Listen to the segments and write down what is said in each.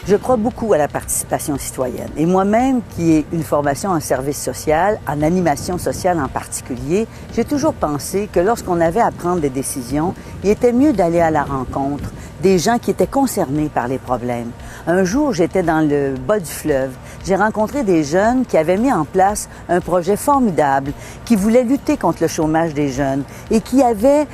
Je crois beaucoup à la participation citoyenne. Et moi-même, qui ai une formation en service social, en animation sociale en particulier, j'ai toujours pensé que lorsqu'on avait à prendre des décisions, il était mieux d'aller à la rencontre des gens qui étaient concernés par les problèmes. Un jour, j'étais dans le bas du fleuve. J'ai rencontré des jeunes qui avaient mis en place un projet formidable, qui voulait lutter contre le chômage des jeunes et qui avaient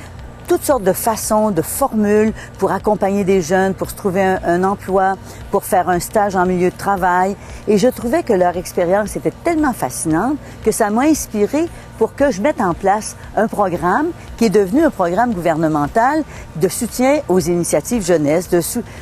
toutes sortes de façons, de formules pour accompagner des jeunes, pour se trouver un emploi, pour faire un stage en milieu de travail. Et je trouvais que leur expérience était tellement fascinante que ça m'a inspirée pour que je mette en place un programme qui est devenu un programme gouvernemental de soutien aux initiatives jeunesse,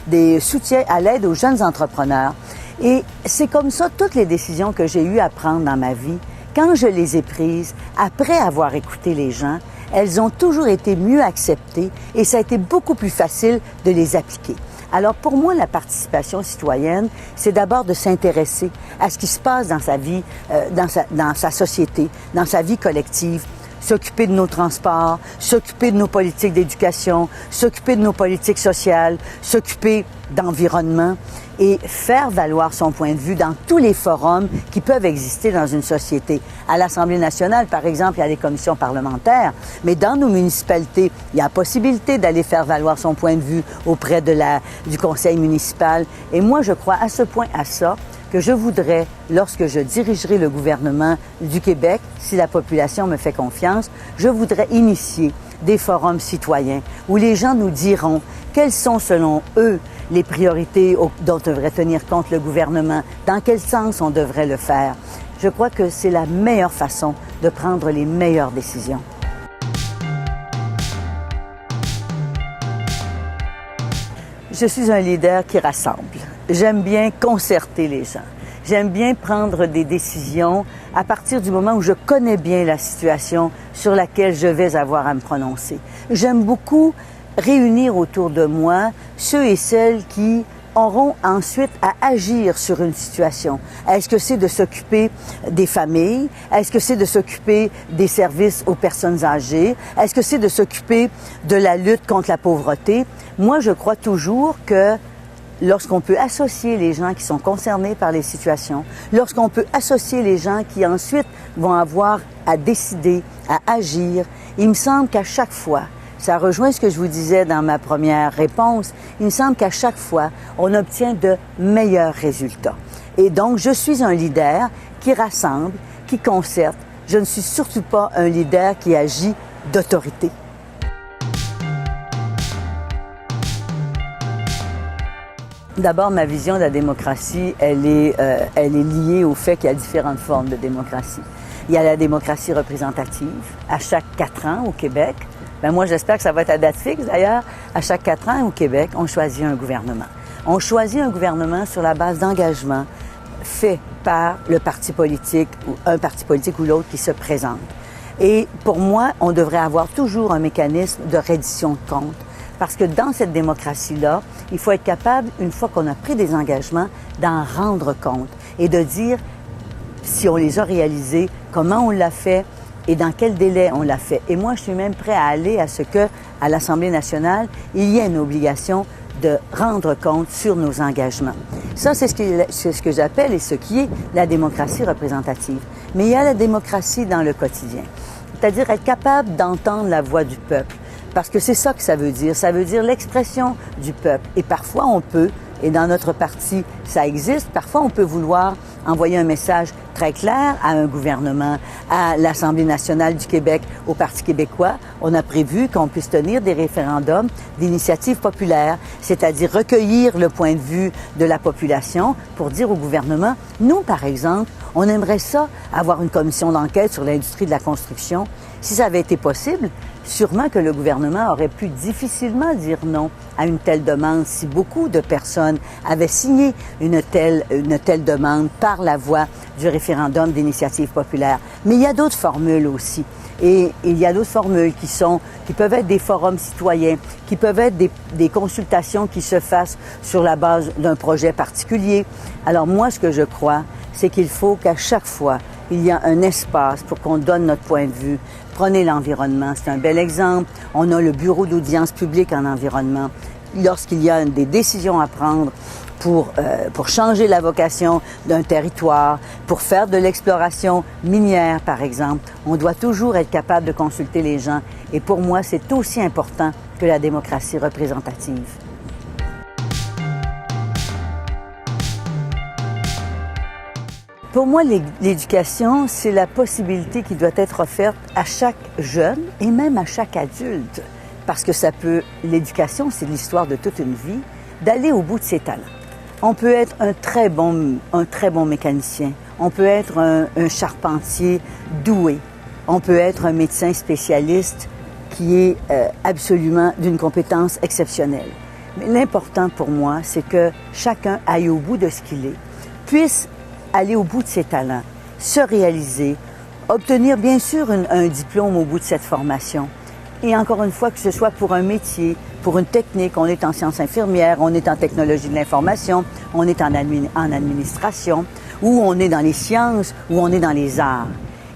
des soutiens à l'aide aux jeunes entrepreneurs. Et c'est comme ça toutes les décisions que j'ai eu à prendre dans ma vie, quand je les ai prises, après avoir écouté les gens, elles ont toujours été mieux acceptées et ça a été beaucoup plus facile de les appliquer. Alors pour moi, la participation citoyenne, c'est d'abord de s'intéresser à ce qui se passe dans sa vie, dans sa société, dans sa vie collective, s'occuper de nos transports, s'occuper de nos politiques d'éducation, s'occuper de nos politiques sociales, s'occuper d'environnement et faire valoir son point de vue dans tous les forums qui peuvent exister dans une société. À l'Assemblée nationale, par exemple, il y a des commissions parlementaires, mais dans nos municipalités, il y a la possibilité d'aller faire valoir son point de vue auprès du conseil municipal. Et moi, je crois à ce point à ça que je voudrais, lorsque je dirigerai le gouvernement du Québec, si la population me fait confiance, je voudrais initier des forums citoyens où les gens nous diront quelles sont, selon eux, les priorités dont devrait tenir compte le gouvernement, dans quel sens on devrait le faire. Je crois que c'est la meilleure façon de prendre les meilleures décisions. Je suis un leader qui rassemble. J'aime bien concerter les gens. J'aime bien prendre des décisions à partir du moment où je connais bien la situation sur laquelle je vais avoir à me prononcer. J'aime beaucoup réunir autour de moi ceux et celles qui auront ensuite à agir sur une situation. Est-ce que c'est de s'occuper des familles? Est-ce que c'est de s'occuper des services aux personnes âgées? Est-ce que c'est de s'occuper de la lutte contre la pauvreté? Moi, je crois toujours que lorsqu'on peut associer les gens qui sont concernés par les situations, lorsqu'on peut associer les gens qui ensuite vont avoir à décider, à agir, il me semble qu'à chaque fois, ça rejoint ce que je vous disais dans ma première réponse, il me semble qu'à chaque fois, on obtient de meilleurs résultats. Et donc, je suis un leader qui rassemble, qui concerte. Je ne suis surtout pas un leader qui agit d'autorité. D'abord, ma vision de la démocratie, elle est liée au fait qu'il y a différentes formes de démocratie. Il y a la démocratie représentative, à chaque 4 ans au Québec. Moi, j'espère que ça va être à date fixe. D'ailleurs, à chaque 4 ans au Québec, on choisit un gouvernement. On choisit un gouvernement sur la base d'engagements faits par le parti politique ou un parti politique ou l'autre qui se présente. Et pour moi, on devrait avoir toujours un mécanisme de reddition de comptes. Parce que dans cette démocratie-là, il faut être capable, une fois qu'on a pris des engagements, d'en rendre compte et de dire si on les a réalisés, comment on l'a fait et dans quel délai on l'a fait. Et moi, je suis même prêt à aller à ce que, à l'Assemblée nationale, il y ait une obligation de rendre compte sur nos engagements. Ça, c'est ce que j'appelle et ce qui est la démocratie représentative. Mais il y a la démocratie dans le quotidien, c'est-à-dire être capable d'entendre la voix du peuple. Parce que c'est ça que ça veut dire. Ça veut dire l'expression du peuple. Et parfois, on peut, et dans notre parti, ça existe, parfois, on peut vouloir envoyer un message très clair à un gouvernement, à l'Assemblée nationale du Québec, au Parti québécois. On a prévu qu'on puisse tenir des référendums d'initiative populaire, c'est-à-dire recueillir le point de vue de la population pour dire au gouvernement, nous, par exemple, on aimerait ça, avoir une commission d'enquête sur l'industrie de la construction. Si ça avait été possible, sûrement que le gouvernement aurait pu difficilement dire non à une telle demande si beaucoup de personnes avaient signé une telle demande par la voie du référendum d'initiative populaire. Mais il y a d'autres formules aussi. Et il y a d'autres formules qui peuvent être des forums citoyens, qui peuvent être des consultations qui se fassent sur la base d'un projet particulier. Alors moi, ce que je crois, c'est qu'il faut qu'à chaque fois, il y a un espace pour qu'on donne notre point de vue. Prenez l'environnement, c'est un bel exemple. On a le bureau d'audience publique en environnement. Lorsqu'il y a des décisions à prendre pour changer la vocation d'un territoire, pour faire de l'exploration minière, par exemple. On doit toujours être capable de consulter les gens. Et pour moi, c'est aussi important que la démocratie représentative. Pour moi, l'éducation, c'est la possibilité qui doit être offerte à chaque jeune et même à chaque adulte. Parce que l'éducation, c'est l'histoire de toute une vie, d'aller au bout de ses talents. On peut être un très bon mécanicien. On peut être un charpentier doué. On peut être un médecin spécialiste qui est absolument d'une compétence exceptionnelle. Mais l'important pour moi, c'est que chacun aille au bout de ce qu'il est, puisse aller au bout de ses talents, se réaliser, obtenir bien sûr un diplôme au bout de cette formation. Et encore une fois, que ce soit pour un métier, pour une technique, on est en sciences infirmières, on est en technologie de l'information, on est en administration, ou on est dans les sciences, ou on est dans les arts.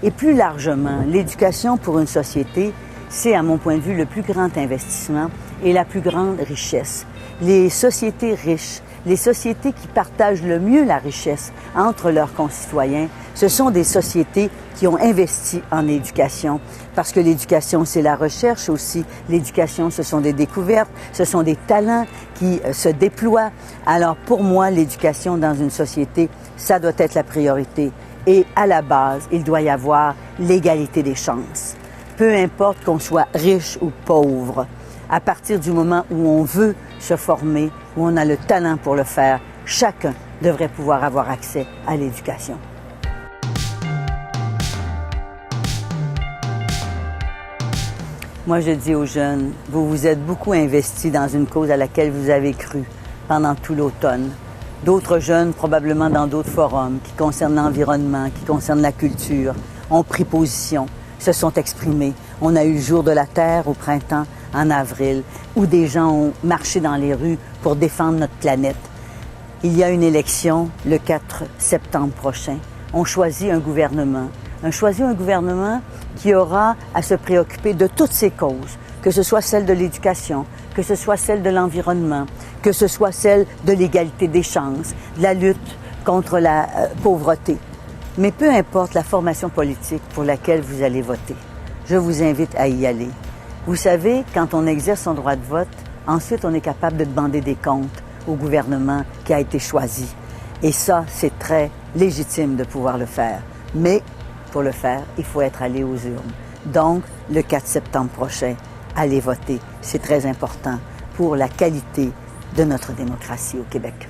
Et plus largement, l'éducation pour une société, c'est à mon point de vue le plus grand investissement et la plus grande richesse. Les sociétés riches, les sociétés qui partagent le mieux la richesse entre leurs concitoyens, ce sont des sociétés qui ont investi en éducation. Parce que l'éducation, c'est la recherche aussi. L'éducation, ce sont des découvertes, ce sont des talents qui se déploient. Alors pour moi, l'éducation dans une société, ça doit être la priorité. Et à la base, il doit y avoir l'égalité des chances. Peu importe qu'on soit riche ou pauvre, à partir du moment où on veut se former, où on a le talent pour le faire, chacun devrait pouvoir avoir accès à l'éducation. Moi, je dis aux jeunes, vous vous êtes beaucoup investis dans une cause à laquelle vous avez cru pendant tout l'automne. D'autres jeunes, probablement dans d'autres forums qui concernent l'environnement, qui concernent la culture, ont pris position, se sont exprimés. On a eu le Jour de la Terre au printemps, en avril, où des gens ont marché dans les rues pour défendre notre planète. Il y a une élection le 4 septembre prochain. On choisit un gouvernement. On choisit un gouvernement qui aura à se préoccuper de toutes ces causes, que ce soit celle de l'éducation, que ce soit celle de l'environnement, que ce soit celle de l'égalité des chances, de la lutte contre la pauvreté. Mais peu importe la formation politique pour laquelle vous allez voter, je vous invite à y aller. Vous savez, quand on exerce son droit de vote, ensuite on est capable de demander des comptes au gouvernement qui a été choisi. Et ça, c'est très légitime de pouvoir le faire. Mais pour le faire, il faut être allé aux urnes. Donc, le 4 septembre prochain, allez voter. C'est très important pour la qualité de notre démocratie au Québec.